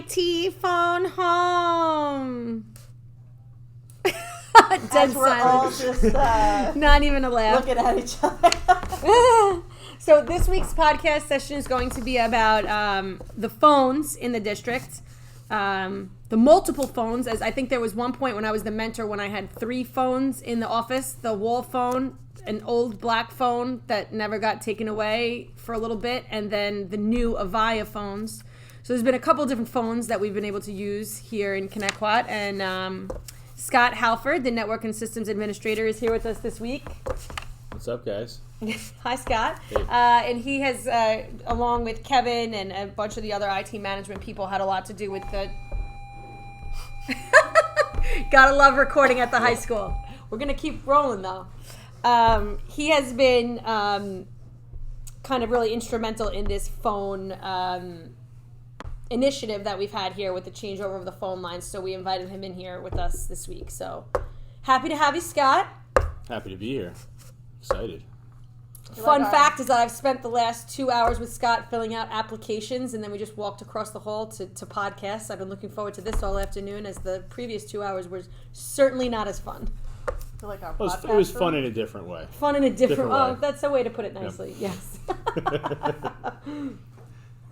IT phone home. Dead we're all just not even a laugh. looking at each other. So this week's podcast session is going to be about the phones in the district, the multiple phones. As I think there was one point when I was the mentor when I had 3 phones in the office: the wall phone, an old black phone that never got taken away for a little bit, and then the new Avaya phones. So there's been a couple different phones that we've been able to use here in Connecticut, and Scott Halford, the Network and Systems Administrator, is here with us this week. What's up, guys? Hi, Scott. Hey. And he has, along with Kevin and a bunch of the other IT management people, had a lot to do with the... Gotta love recording at the high school. We're going to keep rolling, though. He has been kind of really instrumental in this phone initiative that we've had here with the changeover of the phone lines, so we invited him in here with us this week. So happy to have you, Scott. Happy to be here. Excited. Fun fact is that I've spent the last 2 hours with Scott filling out applications, and then we just walked across the hall to podcasts. I've been looking forward to this all afternoon, as the previous 2 hours were certainly not as fun. Like our It was fun in a different way. Fun in a different way. way. That's a way to put it nicely. Yep. Yes.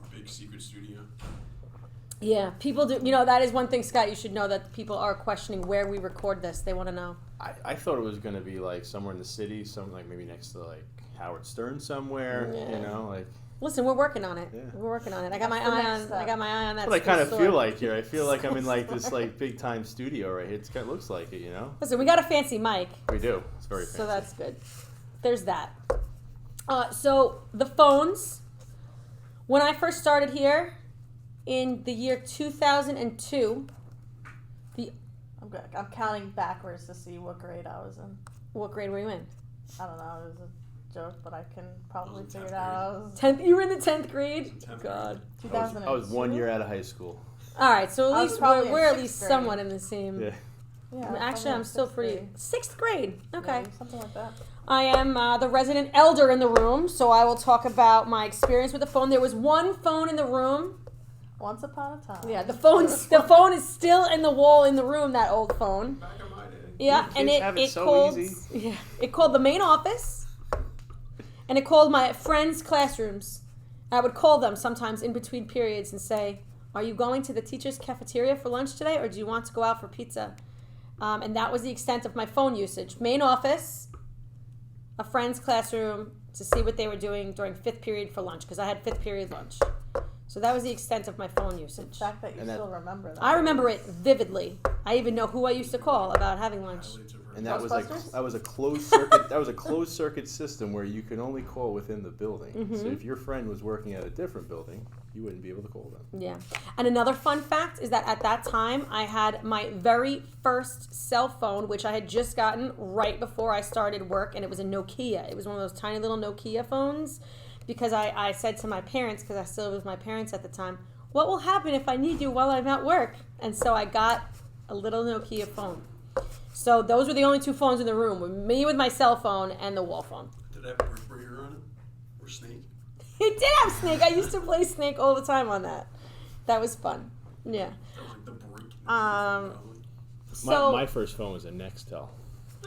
Big secret studio. Yeah, people do. You know, that is one thing, Scott, you should know, that people are questioning where we record this. They want to know. I thought it was going to be like somewhere in the city, something like maybe next to like Howard Stern somewhere, you know, like. Listen, we're working on it. Yeah. We're working on it. I got my eye on that. That's what I kind of feel like here. I feel like I'm in like this like big time studio right here. It looks like it, you know. Listen, we got a fancy mic. We do. It's very fancy. So that's good. There's that. So the phones. When I first started here in the year 2002, I'm counting backwards to see what grade I was in. What grade were you in? I don't know. It was a joke, but I can probably figure it out. I was 10th. You were in the 10th grade. 10th God. 2002. I was 1 year out of high school. All right, so I at was least probably we're in at least 6th grade. somewhat in the same. Yeah. Yeah, Actually, I'm still pretty. 6th grade. Okay. Maybe, something like that. I am the resident elder in the room, so I will talk about my experience with the phone. There was one phone in the room. Once upon a time. Yeah, the phone is still in the wall in the room. That old phone. Back in my day. Yeah, Kids and have it it so called easy. yeah, it called the main office, and it called my friends' classrooms. I would call them sometimes in between periods and say, "Are you going to the teacher's cafeteria for lunch today, or do you want to go out for pizza?" And that was the extent of my phone usage. Main office, a friend's classroom to see what they were doing during 5th period for lunch, because I had 5th period lunch. So that was the extent of my phone usage. The fact that you still remember that. I remember it vividly. I even know who I used to call about having lunch. And that was Ghostbusters? a closed circuit. That was a closed circuit system where you could only call within the building. Mm-hmm. So if your friend was working at a different building, you wouldn't be able to call them. Yeah. And another fun fact is that at that time, I had my very first cell phone, which I had just gotten right before I started work, and it was a Nokia. It was one of those tiny little Nokia phones, because I said to my parents, because I still lived with my parents at the time, what will happen if I need you while I'm at work? And so I got a little Nokia phone. So those were the only 2 phones in the room, me with my cell phone and the wall phone. Did that have a breaker on it? Or Snake? It did have Snake. I used to play Snake all the time on that. That was fun. Yeah. That was like the break. So My first phone was a Nextel.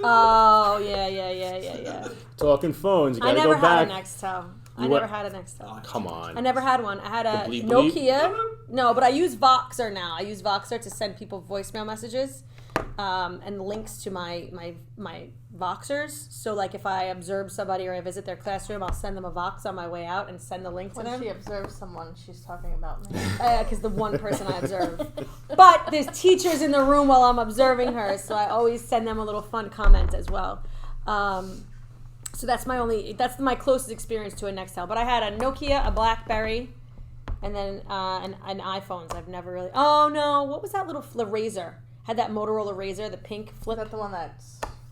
Oh yeah. Talking phones, you I gotta never go back. had a Nextel. You I what? never had a Nextel. Come on. I never had one. I had a The bleep bleep? Nokia. No, but I use Voxer now. I use Voxer to send people voicemail messages and links to my Voxers. So, like, if I observe somebody or I visit their classroom, I'll send them a Vox on my way out and send the link to When them. she observes someone, she's talking about me. Because the one person I observe. But there's teachers in the room while I'm observing her, so I always send them a little fun comment as well. So that's my closest experience to a Nextel. But I had a Nokia, a BlackBerry, and then an iPhones. I've never really. Oh no, what was that little Razr? Had that Motorola Razr, the pink flip. Is that the one that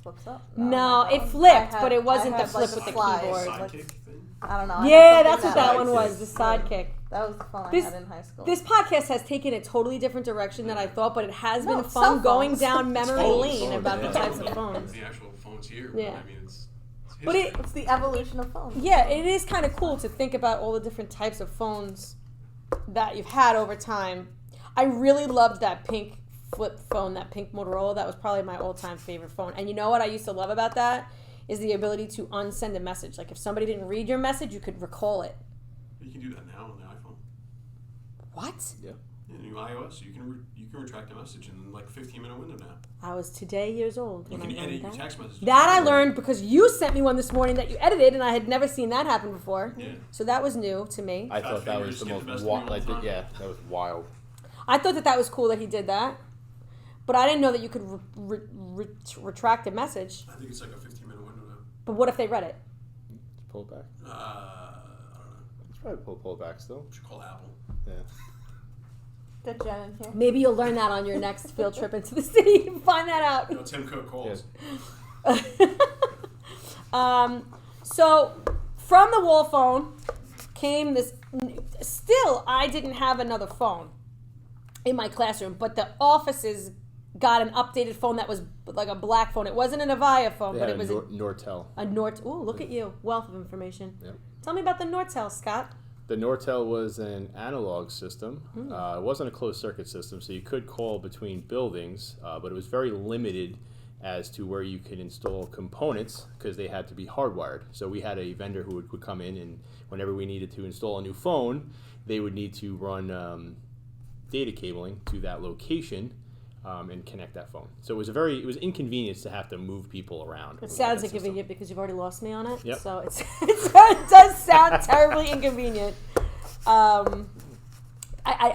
flips up? No, that it one. flipped, I but it wasn't the had, flip like, with the slides. keyboard. Sidekick thing? I don't know. I Yeah, had that's what something that one Sidekick. was, the sidekick. That was the phone This- I had in high school. This podcast has taken a totally different direction than I thought, but it has No, been it's fun cell going phones. down memory phones, lane about the yeah. types of phones. The actual phones here. Yeah. I mean, it's But it- It's the evolution of phones. Yeah, it is kind of cool to think about all the different types of phones that you've had over time. I really loved that pink flip phone, that pink Motorola. That was probably my all-time favorite phone. And you know what I used to love about that is the ability to unsend a message. Like if somebody didn't read your message, you could recall it. You can do that now on the iPhone. What? Yeah. In new iOS, you can retract a message in like a 15-minute window now. I was today years old. You when can I edit learned your that. text messages. That I learned because you sent me one this morning that you edited, and I had never seen that happen before. Yeah. So that was new to me. I thought that was the most wild. Yeah, that was wild. I thought that was cool that he did that, but I didn't know that you could retract a message. I think it's like a 15-minute window now. But what if they read it? Just pull it back. I don't know. It's probably pull it back still. We should call Apple. Yeah. Get Jen in here. Maybe you'll learn that on your next field trip into the city. Find that out. No, Tim Cook calls. So from the wall phone came this. Still, I didn't have another phone in my classroom, but the offices got an updated phone that was like a black phone. It wasn't an Avaya phone, but it was Nortel. a Nort. Ooh, look at you, wealth of information. Yep. Tell me about the Nortel, Scott. The Nortel was an analog system. It wasn't a closed circuit system, so you could call between buildings, but it was very limited as to where you could install components because they had to be hardwired. So we had a vendor who would come in, and whenever we needed to install a new phone, they would need to run data cabling to that location and connect that phone. So it was inconvenience to have to move people around. It sounds inconvenient because you've already lost me on it. Yep. So it does sound terribly inconvenient. I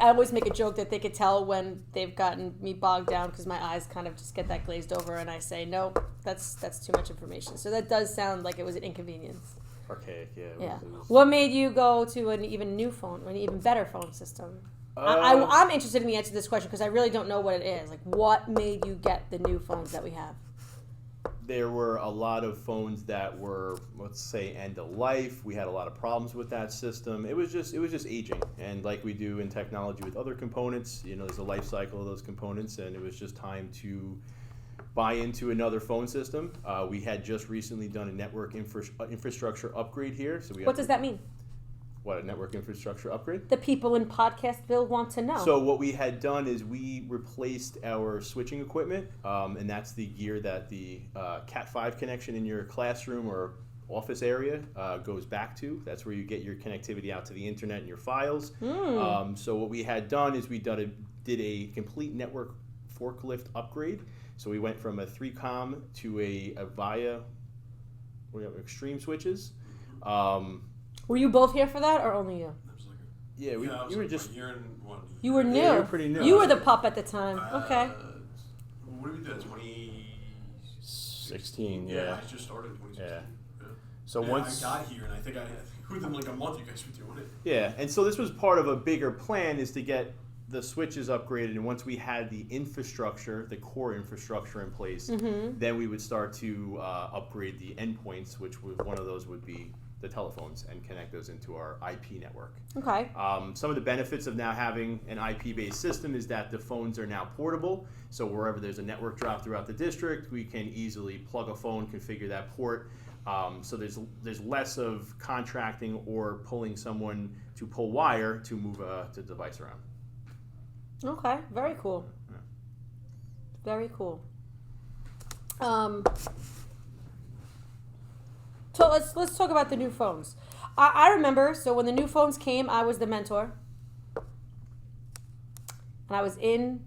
always make a joke that they could tell when they've gotten me bogged down because my eyes kind of just get that glazed over, and I say, no, that's too much information. So that does sound like it was an inconvenience. Archaic, yeah. Yeah. What made you go to an even new phone, or an even better phone system? I'm interested in the answer to this question because I really don't know what it is. Like, what made you get the new phones that we have? There were a lot of phones that were, let's say, end of life. We had a lot of problems with that system. It was just aging, and like we do in technology with other components, there's a life cycle of those components, and it was just time to buy into another phone system. We had just recently done a network infrastructure upgrade here. So What does that mean? What, a network infrastructure upgrade? The people in Podcastville want to know. So what we had done is we replaced our switching equipment, and that's the gear that the Cat5 connection in your classroom or office area goes back to. That's where you get your connectivity out to the internet and your files. So what we had done is we did a complete network forklift upgrade. So we went from a 3Com to a Avaya Extreme switches. Were you both here for that, or only you? You were just. You were new. Yeah, you were pretty new. You were the pup at the time. Okay. What did we do? 2016. Yeah. I just started in 2016. Yeah. Yeah. So once I got here, and I think within like a month, you guys were doing it. Yeah, and so this was part of a bigger plan, is to get the switches upgraded, and once we had the infrastructure, the core infrastructure in place, then we would start to upgrade the endpoints, which one of those would be the telephones, and connect those into our IP network. Okay. Some of the benefits of now having an IP-based system is that the phones are now portable, so wherever there's a network drop throughout the district, we can easily plug a phone, configure that port. So there's less of contracting or pulling someone to pull wire to move the device around. Okay. Very cool. Yeah. Very cool. So let's talk about the new phones. I remember, so when the new phones came, I was the mentor. And I was in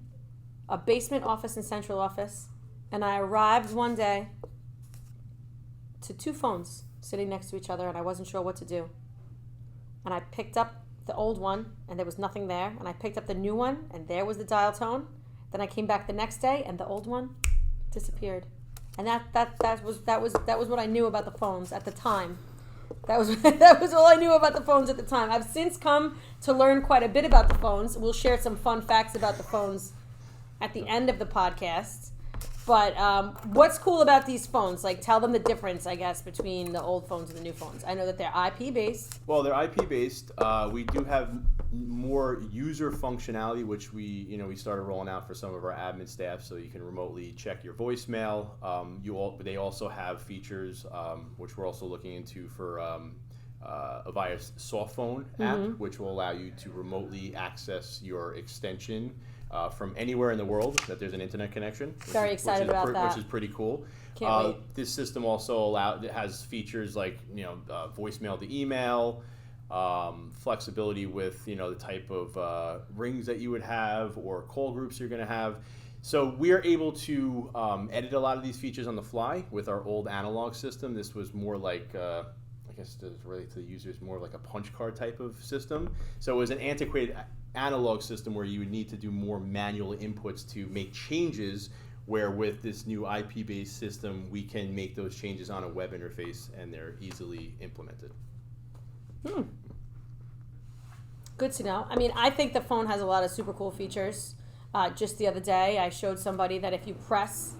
a basement office and central office. And I arrived one day to two phones sitting next to each other, and I wasn't sure what to do. And I picked up the old one, and there was nothing there. And I picked up the new one, and there was the dial tone. Then I came back the next day, and the old one disappeared. And that was what I knew about the phones at the time. That was all I knew about the phones at the time. I've since come to learn quite a bit about the phones. We'll share some fun facts about the phones at the end of the podcast. But what's cool about these phones? Like, tell them the difference, I guess, between the old phones and the new phones. I know that they're IP-based. Well, they're IP-based. We do have more user functionality, which we started rolling out for some of our admin staff, so you can remotely check your voicemail. They also have features, which we're also looking into for Avaya soft phone app, which will allow you to remotely access your extension from anywhere in the world that there's an internet connection. Very excited about that. Which is pretty cool. Can't wait. This system also has features like voicemail to email, flexibility with the type of rings that you would have or call groups you're going to have. So we're able to edit a lot of these features on the fly. With our old analog system, this was more like I guess to relate to the users, more like a punch card type of system. So it was an antiquated analog system where you would need to do more manual inputs to make changes, where with this new IP-based system, we can make those changes on a web interface and they're easily implemented. Good to know. I mean, I think the phone has a lot of super cool features. Just the other day, I showed somebody that if you press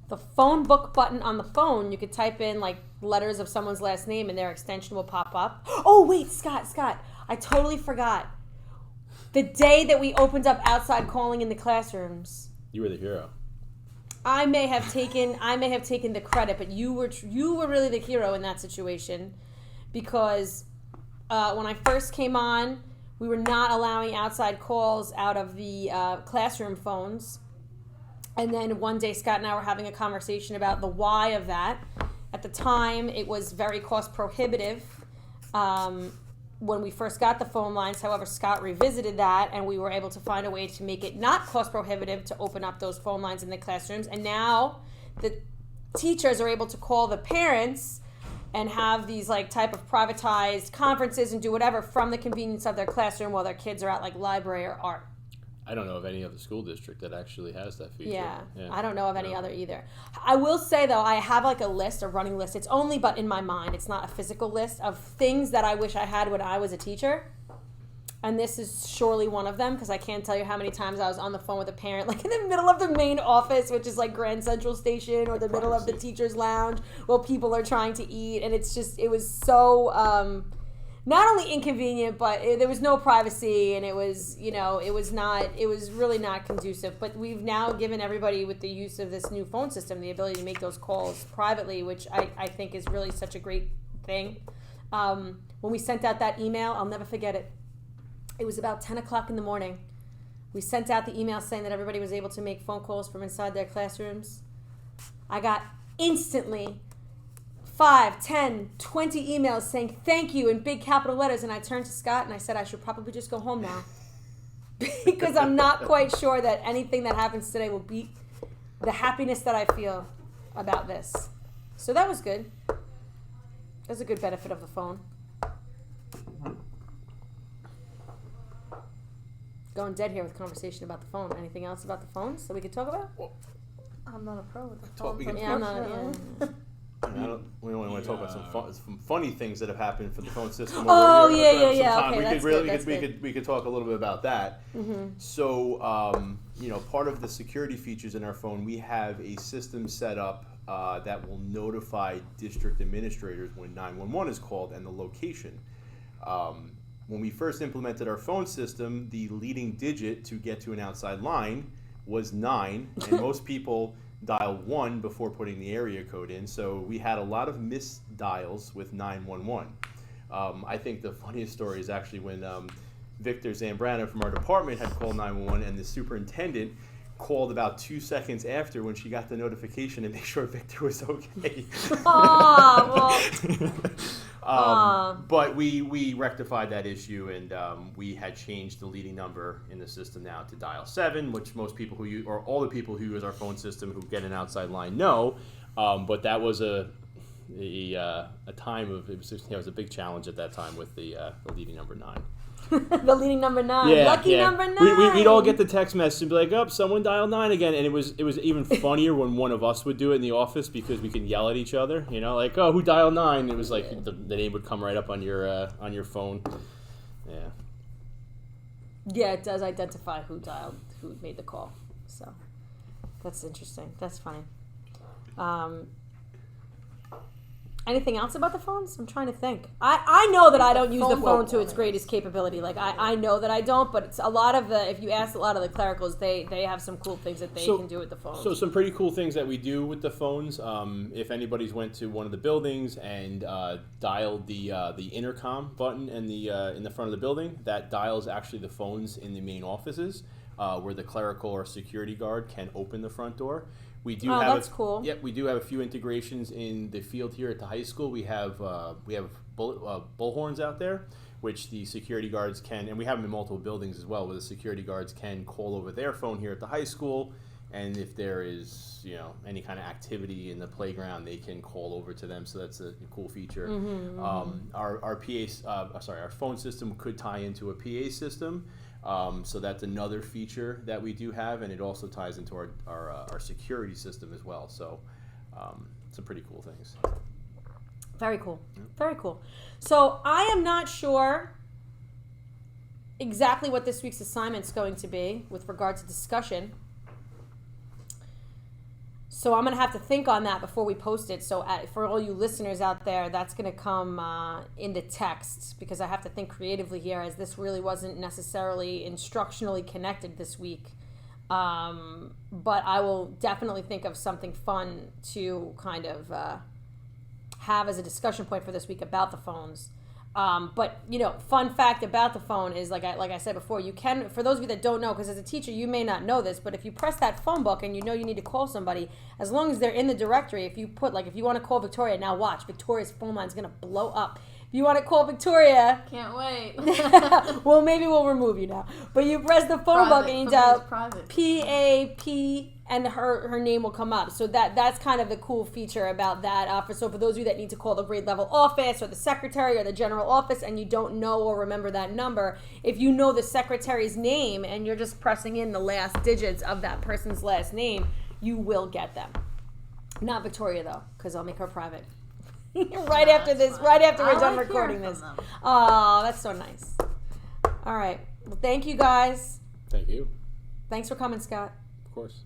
the phone book button on the phone, you could type in like letters of someone's last name and their extension will pop up. Oh, wait, Scott, I totally forgot. The day that we opened up outside calling in the classrooms. You were the hero. I may have taken the credit, but you were really the hero in that situation, because when I first came on, we were not allowing outside calls out of the classroom phones. And then one day, Scott and I were having a conversation about the why of that. At the time, it was very cost prohibitive when we first got the phone lines. However, Scott revisited that, and we were able to find a way to make it not cost prohibitive to open up those phone lines in the classrooms. And now the teachers are able to call the parents and have these like type of privatized conferences and do whatever from the convenience of their classroom while their kids are at like library or art. I don't know of any other school district that actually has that feature. Yeah. I don't know of any other either. I will say, though, I have like a running list. It's only but in my mind. It's not a physical list of things that I wish I had when I was a teacher. And this is surely one of them, because I can't tell you how many times I was on the phone with a parent, like in the middle of the main office, which is like Grand Central Station, or the middle of the teacher's lounge while people are trying to eat. And it was so... not only inconvenient, but there was no privacy, and it was really not conducive. But we've now given everybody with the use of this new phone system the ability to make those calls privately, which I think is really such a great thing. When we sent out that email, I'll never forget it. It was about 10 o'clock in the morning. We sent out the email saying that everybody was able to make phone calls from inside their classrooms. I got instantly 5, 10, 20 emails saying thank you in big capital letters, and I turned to Scott and I said I should probably just go home now because I'm not quite sure that anything that happens today will beat the happiness that I feel about this. So that was good. That's a good benefit of the phone. Going dead here with conversation about the phone. Anything else about the phones that we could talk about? I'm not a pro with the phone. Yeah, I'm not. Yeah. We don't want to talk about some funny things that have happened for the phone system. Oh, over here. yeah. Okay, we could talk a little bit about that. Mm-hmm. So, part of the security features in our phone, we have a system set up that will notify district administrators when 911 is called and the location. When we first implemented our phone system, the leading digit to get to an outside line was 9, and most people dial 1 before putting the area code in, so we had a lot of missed dials with 911. I think the funniest story is actually when Victor Zambrano from our department had called 911, and the superintendent called about 2 seconds after when she got the notification to make sure Victor was okay. But we rectified that issue, and we had changed the leading number in the system now to dial 7, which most people who use, or all the people who use our phone system who get an outside line know. But that was a time of it was a big challenge at that time with the leading number 9. The leading number 9. Yeah, Lucky number 9. We'd all get the text message and be like, "Oh, someone dialed 9 again," and it was even funnier when one of us would do it in the office because we could yell at each other. Like, "Oh, who dialed 9?" It was like the name would come right up on your phone. Yeah. Yeah, it does identify who made the call. So that's interesting. That's funny. Anything else about the phones? I'm trying to think. I know that I don't use the phone phone book to its on it. greatest capability. Like I know that I don't, but it's a lot of the. If you ask a lot of the clericals, they have some cool things that they can do with the phones. So some pretty cool things that we do with the phones. If anybody's went to one of the buildings and dialed the intercom button in the front of the building, that dials actually the phones in the main offices, where the clerical or security guard can open the front door. We do have that's cool. Yep, we do have a few integrations in the field here at the high school. We have bullhorns out there, which the security guards can, and we have them in multiple buildings as well, where the security guards can call over their phone here at the high school, and if there is any kind of activity in the playground, they can call over to them. So that's a cool feature. Our phone system could tie into a PA system. So that's another feature that we do have, and it also ties into our security system as well. So some pretty cool things. Very cool. Very cool. So I am not sure exactly what this week's assignment's going to be with regard to discussion. So I'm going to have to think on that before we post it. So for all you listeners out there, that's going to come in the text, because I have to think creatively here, as this really wasn't necessarily instructionally connected this week. But I will definitely think of something fun to kind of have as a discussion point for this week about the phones. But fun fact about the phone is, like I said before, you can, for those of you that don't know, because as a teacher you may not know this, but if you press that phone book and you need to call somebody, as long as they're in the directory, if you put, if you want to call Victoria, now watch, Victoria's phone line is going to blow up. If you want to call Victoria, Can't wait. well, maybe we'll remove you now. But you press the phone book and you dial PAP, and her name will come up. So that's kind of the cool feature about that. For those of you that need to call the grade level office or the secretary or the general office, and you don't know or remember that number, if you know the secretary's name and you're just pressing in the last digits of that person's last name, you will get them. Not Victoria though, because I'll make her private. Right after we're done recording this. Oh, that's so nice. All right. Well, thank you guys. Thank you. Thanks for coming, Scott. Of course.